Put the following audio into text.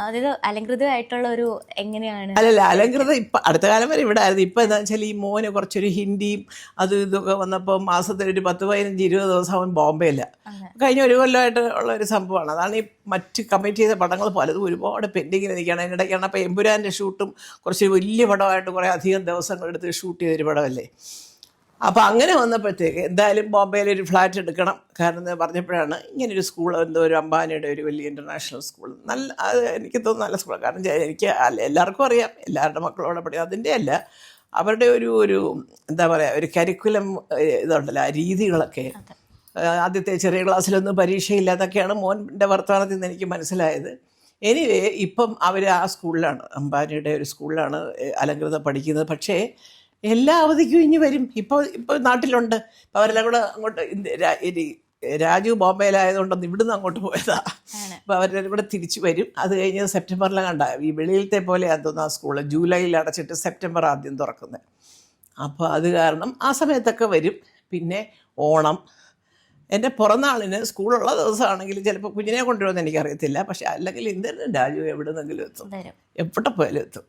അതായത് അലങ്കൃതമായിട്ടുള്ള ഒരു എങ്ങനെയാണ്? അല്ലല്ല, അലങ്കൃതം ഇപ്പം അടുത്ത കാലം വരെ ഇവിടെ ആയിരുന്നു. ഇപ്പം എന്താ വെച്ചാൽ ഈ മോന് കുറച്ചൊരു ഹിന്ദിയും അതും ഇതൊക്കെ വന്നപ്പോൾ മാസത്തിൽ ഒരു 10, 15, 20 ദിവസം അവൻ ബോംബെയില്ല. കഴിഞ്ഞ ഒരു കൊല്ലമായിട്ട് ഉള്ള ഒരു സംഭവമാണ്. അതാണ് ഈ മറ്റ് കമ്മിറ്റ് ചെയ്ത പടങ്ങൾ പലതും ഒരുപാട് പെൻഡിങ്ങിൽ നിൽക്കുകയാണ്. അതിനിടയ്ക്കാണ് അപ്പോൾ എമ്പുരാൻ്റെ ഷൂട്ടും കുറച്ച് വലിയ പടമായിട്ട് കുറേ അധികം ദിവസങ്ങളെടുത്ത് ഷൂട്ട് ചെയ്തൊരു പടമല്ലേ. അപ്പോൾ അങ്ങനെ വന്നപ്പോഴത്തേക്ക് എന്തായാലും ബോംബെയിൽ ഒരു ഫ്ലാറ്റ് എടുക്കണം. കാരണം എന്ന് പറഞ്ഞപ്പോഴാണ് ഇങ്ങനൊരു സ്കൂൾ, എന്തോ ഒരു അംബാനിയുടെ ഒരു വലിയ ഇൻ്റർനാഷണൽ സ്കൂൾ, നല്ല, അത് എനിക്ക് തോന്നുന്നു നല്ല സ്കൂളാണ്. കാരണം എനിക്ക് എല്ലാവർക്കും അറിയാം, എല്ലാവരുടെ മക്കളോടെ പഠിക്കും. അതിൻ്റെ അല്ല, അവരുടെ ഒരു എന്താ പറയുക, ഒരു കരിക്കുലം ഇതുണ്ടല്ലോ, ആ രീതികളൊക്കെ. ആദ്യത്തെ ചെറിയ ക്ലാസ്സിലൊന്നും പരീക്ഷയില്ലാതൊക്കെയാണ് മോൻ്റെ വർത്തമാനത്തിൽ നിന്ന് എനിക്ക് മനസ്സിലായത്. എനിവേ ഇപ്പം അവർ ആ സ്കൂളിലാണ്, അംബാനിയുടെ ഒരു സ്കൂളിലാണ് അലങ്കൃതം പഠിക്കുന്നത്. പക്ഷേ എല്ലാ അവധിക്കും ഇനി വരും. ഇപ്പോൾ നാട്ടിലുണ്ട്. ഇപ്പോൾ അവരെല്ലാം കൂടെ അങ്ങോട്ട് രാജു ബോംബെയിലായതുകൊണ്ടൊന്ന് ഇവിടുന്ന് അങ്ങോട്ട് പോയതാ. അപ്പോൾ അവരെല്ലാം കൂടെ തിരിച്ചു വരും. അത് കഴിഞ്ഞ് സെപ്റ്റംബറിലാണ് കണ്ട, ഈ വെളിയിലത്തെ പോലെയാണെന്ന് തോന്നുന്നു ആ സ്കൂള്. ജൂലൈയിൽ അടച്ചിട്ട് സെപ്റ്റംബർ ആദ്യം തുറക്കുന്നത്. അപ്പോൾ അത് കാരണം ആ സമയത്തൊക്കെ വരും. പിന്നെ ഓണം, എൻ്റെ പിറന്നാളിന് സ്കൂളുള്ള ദിവസമാണെങ്കിൽ ചിലപ്പോൾ കുഞ്ഞിനെ കൊണ്ടുവരുമെന്ന് എനിക്കറിയത്തില്ല. പക്ഷെ അല്ലെങ്കിൽ ഇന്ത്യൻ രാജു എവിടെ നിന്നെങ്കിലും എത്തും, എവിടെ പോയാലും എത്തും.